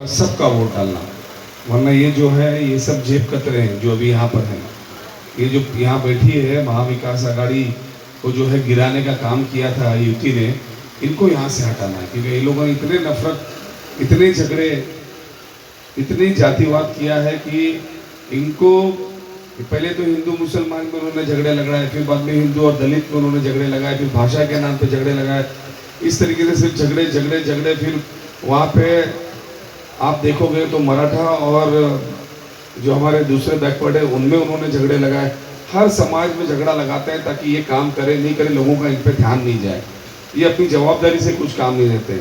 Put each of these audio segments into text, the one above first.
सबका वोट डालना, वरना ये जो है ये सब जेब कतरे हैं जो अभी यहाँ पर हैं। ये जो यहाँ बैठी है महाविकास आघाड़ी को जो है गिराने का काम किया था युति ने, इनको यहाँ से हटाना है क्योंकि ये लोगों ने इतने नफरत, इतने झगड़े, इतने जातिवाद किया है कि इनको पहले तो हिंदू मुसलमान में उन्होंने झगड़े लगाए, फिर बाद में हिंदू और दलित में उन्होंने झगड़े लगाए, फिर भाषा के नाम पे झगड़े लगाए। इस तरीके से सिर्फ झगड़े झगड़े झगड़े, फिर वहाँ पे आप देखोगे तो मराठा और जो हमारे दूसरे बैकवर्ड है उनमें उन्होंने झगड़े लगाए। हर समाज में झगड़ा लगाते हैं ताकि ये काम करे नहीं करे, लोगों का इन पे ध्यान नहीं जाए, ये अपनी जवाबदारी से कुछ काम नहीं देते।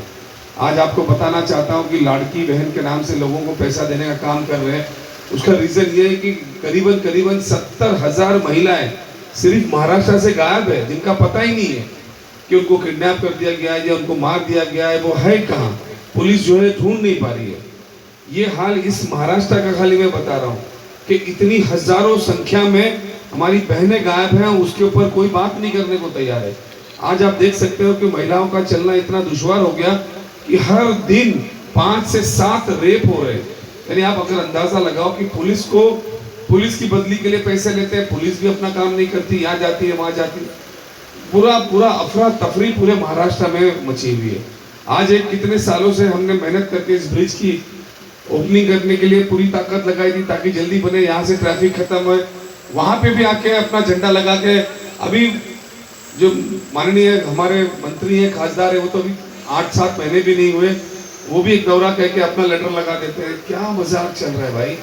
आज आपको बताना चाहता हूँ कि लाड़की बहन के नाम से लोगों को पैसा देने का काम कर रहे हैं। उसका रीजन ये है कि करीबन करीबन 70,000 महिलाएं सिर्फ महाराष्ट्र से गायब है, जिनका पता ही नहीं है कि उनको किडनैप कर दिया गया है या उनको मार दिया गया है, वो है कहाँ, पुलिस जो है ढूंढ नहीं पा रही है। ये हाल इस महाराष्ट्र का खाली मैं बता रहा हूँ कि इतनी हजारों संख्या में हमारी बहनें गायब हैं, उसके ऊपर कोई बात नहीं करने को तैयार है। आज आप देख सकते हो कि महिलाओं का चलना इतना दुश्वार हो गया कि हर दिन 5 से 7 रेप हो रहे हैं। यानी आप अगर अंदाजा लगाओ कि पुलिस की बदली के लिए पैसे लेते हैं, पुलिस भी अपना काम नहीं करती, यहाँ जाती है वहां जाती है, पूरा अफरा तफरी पूरे महाराष्ट्र में मची हुई है। आज एक कितने सालों से हमने मेहनत करके इस ब्रिज की ओपनिंग करने के लिए पूरी ताकत लगाई थी ताकि जल्दी बने, यहाँ से ट्रैफिक खत्म हो। वहां पे भी आके अपना झंडा लगा के, अभी जो माननीय हमारे मंत्री है, खासदार है, वो तो अभी 8-7 महीने भी नहीं हुए, वो भी एक दौरा कह के अपना लेटर लगा देते हैं। क्या मजाक चल रहा है भाई।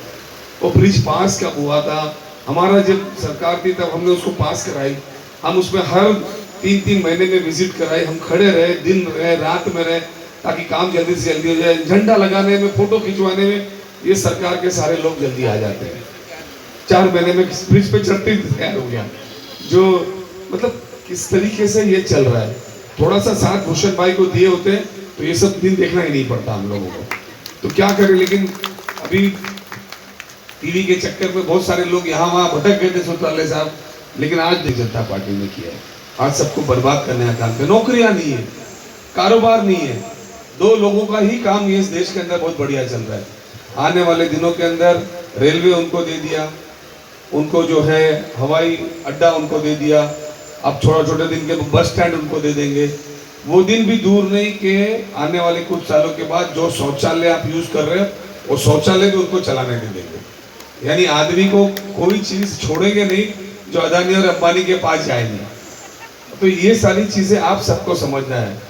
वो ब्रिज पास कब हुआ था? हमारा जब सरकार थी तब हमने उसको पास कराई, हम उसमें हर 3-3 महीने में विजिट कराए, हम खड़े रहे, दिन रहे, रात में रहे, ताकि काम जल्दी से जल्दी हो जाए। झंडा लगाने में, फोटो खिंचवाने में ये सरकार के सारे लोग जल्दी आ जाते हैं। 4 महीने में ब्रिज पे चढ़ते तैयार हो गया। जो मतलब किस तरीके से ये चल रहा है, थोड़ा सा साथ भूषण भाई को दिए होते तो ये सब दिन देखना ही नहीं पड़ता हम लोगों को। तो क्या करें, लेकिन अभी टीवी के चक्कर में बहुत सारे लोग यहाँ वहाँ भटक गए थे सचिवालय साहब, लेकिन आज भारतीय जनता पार्टी ने किया है। आज सबको बर्बाद करने का काम है। नौकरियां नहीं है, कारोबार नहीं है, 2 लोगों का ही काम ये इस देश के अंदर बहुत बढ़िया चल रहा है। आने वाले दिनों के अंदर रेलवे उनको दे दिया, उनको जो है हवाई अड्डा उनको दे दिया, अब छोटे दिन के बस स्टैंड उनको दे देंगे। वो दिन भी दूर नहीं कि आने वाले कुछ सालों के बाद जो शौचालय आप यूज कर रहे हो वो शौचालय भी उनको चलाने नहीं देंगे। यानी आदमी को कोई चीज छोड़ेंगे नहीं जो अदानी और अंबानी के पास जाए नहीं। तो ये सारी चीजें आप सबको समझना है।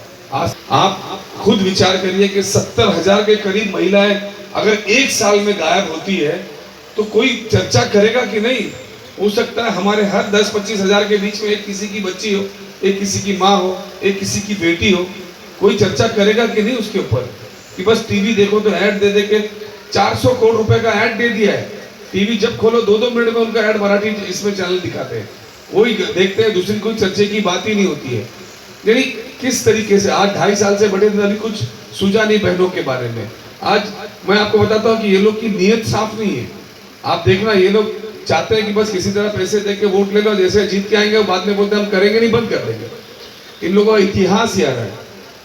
आप खुद विचार करिए कि 70,000 के करीब महिलाएं अगर 1 साल में गायब होती है तो कोई चर्चा करेगा कि नहीं? हो सकता है हमारे हर 10-25 हजार के बीच में एक किसी की बच्ची हो, एक किसी की माँ हो, एक किसी की बेटी हो। कोई चर्चा करेगा कि नहीं उसके ऊपर? कि बस टीवी देखो तो ऐड दे के 400 करोड़ रुपए का ऐड दे दिया है। टीवी जब खोलो 2-2 मिनट में उनका ऐड मराठी इसमें चैनल दिखाते हैं, वही देखते हैं, दूसरी कोई चर्चे की बात ही नहीं होती है। यानी किस तरीके से आज 2.5 साल से बड़े अभी कुछ सूझा नहीं बहनों के बारे में। आज मैं आपको बताता हूँ कि ये लोग की नीयत साफ नहीं है। आप देखना, ये लोग चाहते हैं कि बस किसी तरह पैसे दे के वोट ले लो, जैसे जीत के आएंगे बाद में बोलते हम करेंगे नहीं, बंद कर देंगे। इन लोगों का इतिहास याद है,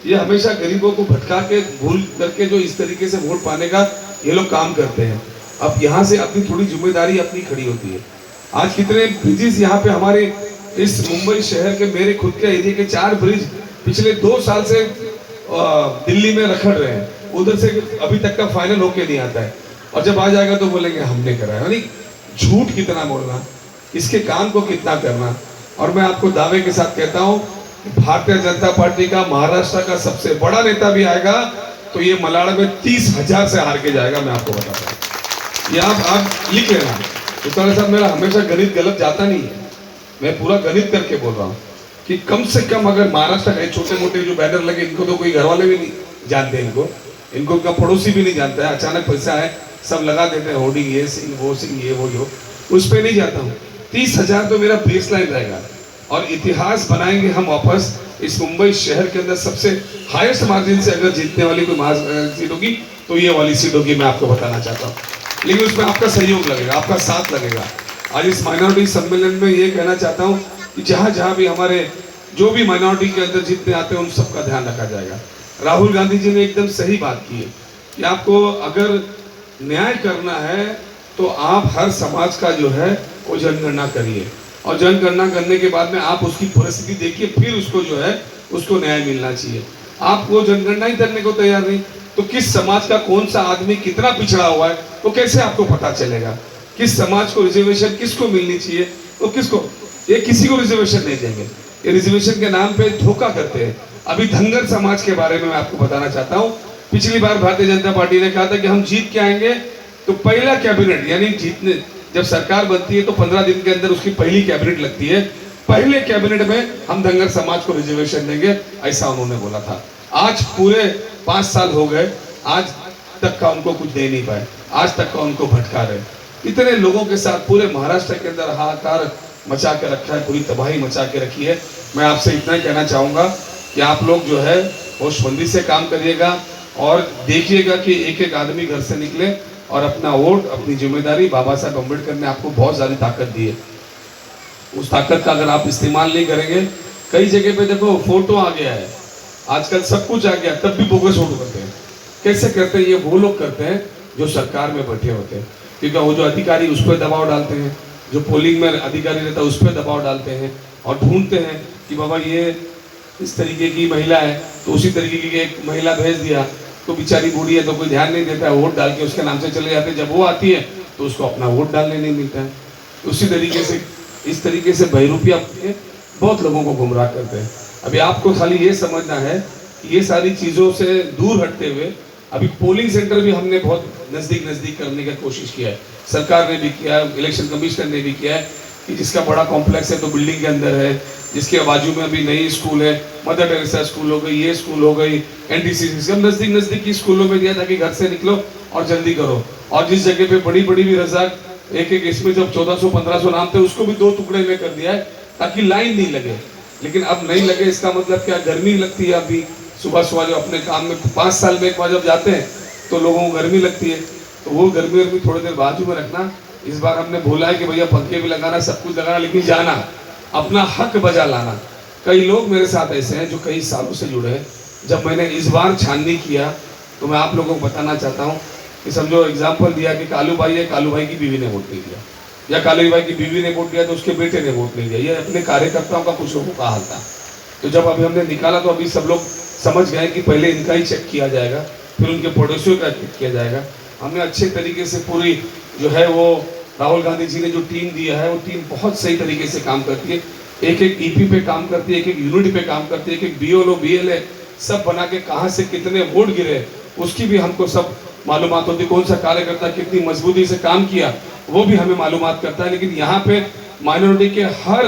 ये हमेशा गरीबों को भटका के भूल करके जो इस तरीके से वोट पाने का ये लोग काम करते हैं। अब यहाँ से अपनी थोड़ी जिम्मेदारी अपनी खड़ी होती है। आज कितने ब्रिजेस यहाँ पे हमारे इस मुंबई शहर के, मेरे खुद के एरिया के 4 ब्रिज पिछले 2 साल से दिल्ली में रखड़ रहे हैं, उधर से अभी तक का फाइनल होके नहीं आता है। और जब आ जाएगा तो बोलेंगे हमने कराया। यानी झूठ कितना बोलना, इसके काम को कितना करना। और मैं आपको दावे के साथ कहता हूं कि भारतीय जनता पार्टी का महाराष्ट्र का सबसे बड़ा नेता भी आएगा तो ये मलाड़ में 30,000 से हार के जाएगा, मैं आपको बताता हूँ। ये आप लिख लेना। तो साहब, मेरा हमेशा गणित गलत जाता नहीं है, मैं पूरा गणित करके बोल रहा हूँ कि कम से कम अगर महाराष्ट्र के छोटे मोटे जो बैनर लगे, इनको तो कोई घर वाले भी नहीं जानते, इनको का पड़ोसी भी नहीं जानता है। अचानक पैसा है सब लगा देते हैं, होर्डिंग ये सिंह ये वो, जो उस पर नहीं जाता हूँ। 30,000 तो मेरा बेस लाइन रहेगा और इतिहास बनाएंगे हम वापस। इस मुंबई शहर के अंदर सबसे हाईएस्ट मार्जिन से अगर जीतने वाली कोई सीट होगी तो ये वाली सीट होगी, मैं आपको बताना चाहता हूँ। लेकिन उसमें आपका सहयोग लगेगा, आपका साथ लगेगा। आज इस माइनॉरिटी सम्मेलन में ये कहना चाहता हूँ कि जहाँ जहाँ भी हमारे जो भी माइनॉरिटी के अंदर जीतने आते हैं उन सबका ध्यान रखा जाएगा। राहुल गांधी जी ने एकदम सही बात की है कि आपको अगर न्याय करना है तो आप हर समाज का जो है वो जनगणना करिए, और जनगणना करने के बाद में आप उसकी परिस्थिति देखिए, फिर उसको जो है उसको न्याय मिलना चाहिए। आप वो जनगणना ही करने को तैयार नहीं, तो किस समाज का कौन सा आदमी कितना पिछड़ा हुआ है वो कैसे आपको पता चलेगा? किस समाज को रिजर्वेशन किसको मिलनी चाहिए, तो किसको, ये किसी को रिजर्वेशन नहीं देंगे। ये रिजर्वेशन के नाम पे धोखा करते हैं। अभी धनगर समाज के बारे में मैं आपको बताना चाहता हूँ। पिछली बार भारतीय जनता पार्टी ने कहा था कि हम जीत के आएंगे, तो पहला कैबिनेट, यानी जीतने जब सरकार बनती है तो 15 दिन के अंदर उसकी पहली कैबिनेट लगती है, पहले कैबिनेट में हम धनगर समाज को रिजर्वेशन देंगे, ऐसा उन्होंने बोला था। आज पूरे 5 साल हो गए, आज तक का उनको कुछ दे नहीं पाए, आज तक का उनको भटका रहे। इतने लोगों के साथ पूरे महाराष्ट्र के अंदर हाहाकार मचा के रखा है, पूरी तबाही मचा के रखी है। मैं आपसे इतना ही कहना चाहूँगा कि आप लोग जो है होशमंदी से काम करिएगा और देखिएगा कि एक एक आदमी घर से निकले और अपना वोट, अपनी जिम्मेदारी, बाबा साहब अम्बेडकर ने आपको बहुत सारी ताकत दी है, उस ताकत का अगर आप इस्तेमाल नहीं करेंगे, कई जगह पे देखो फोटो आ गया है, आजकल सब कुछ आ गया, तब भी बोगस वोट करते हैं। कैसे करते हैं? ये वो लोग करते हैं जो सरकार में बैठे होते हैं, क्योंकि वो जो अधिकारी उस पर दबाव डालते हैं, जो पोलिंग में अधिकारी रहता है उस पर दबाव डालते हैं और ढूंढते हैं कि बाबा ये इस तरीके की महिला है, तो उसी तरीके की एक महिला भेज दिया, तो बेचारी बूढ़ी है तो कोई ध्यान नहीं देता है, वोट डाल के उसके नाम से चले जाते हैं। जब वो आती है तो उसको अपना वोट डालने नहीं मिलता है। उसी तरीके से, इस तरीके से बहरूपिया बहुत लोगों को गुमराह करते हैं। अभी आपको खाली ये समझना है कि ये सारी चीज़ों से दूर हटते हुए अभी पोलिंग सेंटर भी हमने बहुत नज़दीक करने की कोशिश किया है, सरकार ने भी किया है, इलेक्शन कमिश्नर ने भी किया है कि जिसका बड़ा कॉम्प्लेक्स है तो बिल्डिंग के अंदर है, जिसके बाजू में अभी नई स्कूल है, मदर टेरेसा स्कूल हो गई, ये स्कूल हो गई, एनटीसीसी, हम नज़दीक की स्कूलों में दिया ताकि घर से निकलो और जल्दी करो। और जिस जगह पे बड़ी भी रजाक एक इसमें जब 1400-1500 नाम थे उसको भी 2 टुकड़े में कर दिया है ताकि लाइन नहीं लगे। लेकिन अब नहीं लगे, इसका मतलब क्या, गर्मी लगती है। अभी सुबह जो अपने काम में 5 साल में एक बार जब जाते हैं तो लोगों को गर्मी लगती है, तो वो गर्मी थोड़ी देर बाजू में रखना। इस बार हमने बोला है कि भैया पंखे भी लगाना, सब कुछ लगाना, लेकिन जाना, अपना हक बजा लाना। कई लोग मेरे साथ ऐसे हैं जो कई सालों से जुड़े हैं। जब मैंने इस बार छाननी किया तो मैं आप लोगों को बताना चाहता हूँ कि समझो एग्जाम्पल दिया कि कालू भाई है, कालू भाई की बीवी ने वोट नहीं दिया, या कालू भाई की बीवी ने वोट दिया तो उसके बेटे ने वोट नहीं दिया, ये अपने कार्यकर्ताओं का कुछ लोगों का हाल था। तो जब अभी हमने निकाला तो अभी सब लोग समझ गए कि पहले इनका ही चेक किया जाएगा, फिर उनके पड़ोसियों का चेक किया जाएगा। हमने अच्छे तरीके से पूरी जो है वो राहुल गांधी जी ने जो टीम दिया है वो टीम बहुत सही तरीके से काम करती है, एक ईपी पे काम करती है, एक यूनिट पे काम करती है, एक बीएलओ बीएलए सब बना के कहाँ से कितने वोट गिरे उसकी भी हमको सब मालूमात होती है, कौन सा कार्यकर्ता कितनी मजबूती से काम किया वो भी हमें मालूमात करता है। लेकिन यहाँ पे माइनॉरिटी के हर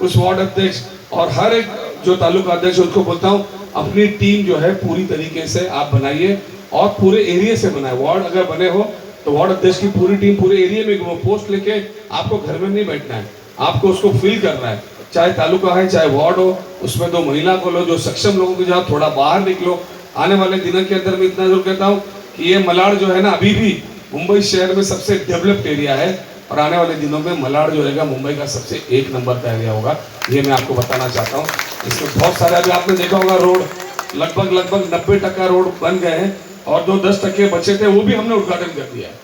उस वार्ड अध्यक्ष और हर एक जो तालुका अध्यक्ष उसको बोलता हूँ अपनी टीम जो है पूरी तरीके से आप बनाइए और पूरे एरिया से बनाए। वार्ड अगर बने हो तो वार्ड अध्यक्ष की पूरी टीम पूरे एरिया में वो पोस्ट लेके आपको घर में नहीं बैठना है, आपको उसको फिल करना है, चाहे तालुका है चाहे वार्ड हो, उसमें 2 महिला को लो, जो सक्षम लोगों को जाओ, थोड़ा बाहर निकलो। आने वाले दिनों के अंदर मैं इतना जरूर कहता हूँ कि ये मलाड जो है ना अभी भी मुंबई शहर में सबसे डेवलप्ड एरिया है और आने वाले दिनों में मलाड जो रहेगा मुंबई का सबसे 1 नंबर का एरिया होगा, ये मैं आपको बताना चाहता हूँ। इसमें बहुत सारे अभी आपने देखा होगा रोड लगभग 90% रोड बन गए हैं और जो 10% बचे थे वो भी हमने उद्घाटन कर दिया है।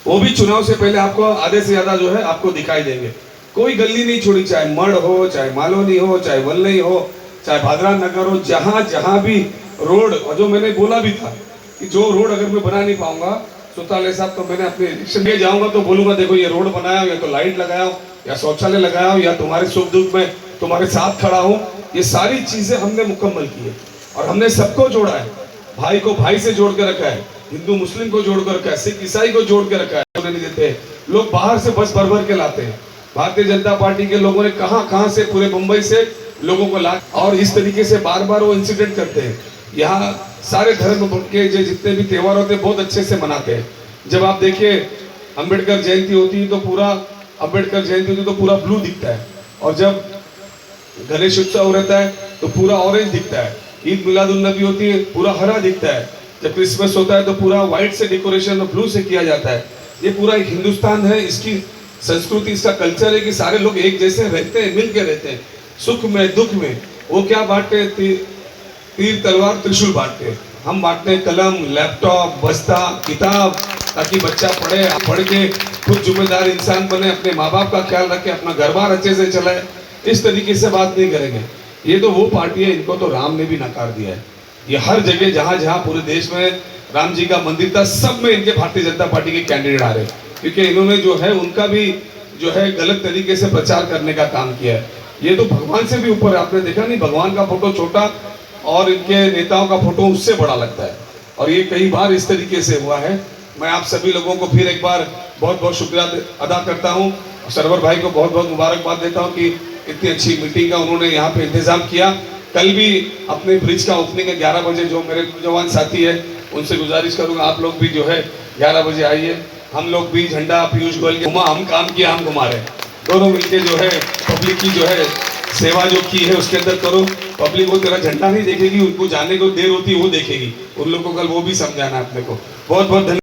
वो भी चुनाव से पहले आपको आधे से ज्यादा जो है आपको दिखाई देंगे। कोई गली नहीं छोड़ी, चाहे मड़ हो, चाहे मालोनी हो, चाहे वल्लई हो, चाहे भादरा नगर हो, जहां भी रोड, और जो मैंने बोला भी था कि जो रोड अगर मैं बना नहीं पाऊंगा सुताले साहब तो मैंने अपने इलेक्शन में जाऊंगा तो बोलूंगा देखो ये रोड बनाया या तो लाइट लगाया हो या शौचालय लगाया हो या तुम्हारे सुख दुख में तुम्हारे साथ खड़ा हूं। ये सारी चीजें हमने मुकम्मल की है और हमने सबको जोड़ा है, भाई को भाई से जोड़ के रखा है, हिंदू मुस्लिम को जोड़ कर रखा है, सिख ईसाई को जोड़ के रखा है। नहीं देते लोग बाहर से बस भर के लाते हैं। भारतीय जनता पार्टी के लोगों ने कहां से पूरे मुंबई से लोगों को ला और इस तरीके से बार वो इंसिडेंट करते हैं। यहाँ सारे धर्म के जितने भी त्योहार होते हैं बहुत अच्छे से मनाते हैं। जब आप देखिए अंबेडकर जयंती होती है तो पूरा ब्लू दिखता है, और जब गणेश उत्सव रहता है तो पूरा ऑरेंज दिखता है, ईद मिलादुन नबी होती है पूरा हरा दिखता है, जब क्रिसमस होता है तो पूरा व्हाइट से डेकोरेशन और ब्लू से किया जाता है। ये पूरा हिंदुस्तान है, इसकी संस्कृति, इसका कल्चर है कि सारे लोग एक जैसे रहते हैं, मिलके रहते हैं, सुख में दुख में। वो क्या बांटते हैं? तीर तलवार त्रिशूल बांटते हैं। हम बांटते हैं कलम, लैपटॉप, बस्ता, किताब, ताकि बच्चा पढ़ के खुद जिम्मेदार इंसान बने, अपने माँ बाप का ख्याल रखे, अपना घर बार अच्छे से चलाए। इस तरीके से बात नहीं करेंगे। ये तो वो पार्टी है, इनको तो राम ने भी नकार दिया है। ये हर जगह जहां जहां पूरे देश में राम जी का मंदिर था, सब में इनके भारतीय जनता पार्टी के कैंडिडेट आ रहे, क्योंकि इन्होंने जो है उनका भी जो है गलत तरीके से प्रचार करने का काम किया है। ये तो भगवान से भी ऊपर है। आपने देखा नहीं, भगवान का फोटो छोटा और इनके नेताओं का फोटो उससे बड़ा लगता है, और ये कई बार इस तरीके से हुआ है। मैं आप सभी लोगों को फिर एक बार बहुत बहुत शुक्रिया अदा करता हूँ। सरवर भाई को बहुत बहुत मुबारकबाद देता हूँ कि इतनी अच्छी मीटिंग का उन्होंने यहाँ पे इंतजाम किया। कल भी अपने ब्रिज का ओपनिंग है 11 बजे। जो मेरे नौजवान साथी है उनसे गुजारिश करूँगा, आप लोग भी जो है 11 बजे आइए। हम लोग भी झंडा पीयूष गोयल के घुमा, हम काम किया, हम घुमा रहे, दोनों मिलके जो है पब्लिक की जो है सेवा जो की है उसके अंदर करो। पब्लिक वो तेरा झंडा नहीं देखेगी, उनको जाने को देर होती है वो देखेगी। उन लोगों को कल वो भी समझाना है अपने को। बहुत बहुत धन्यवाद।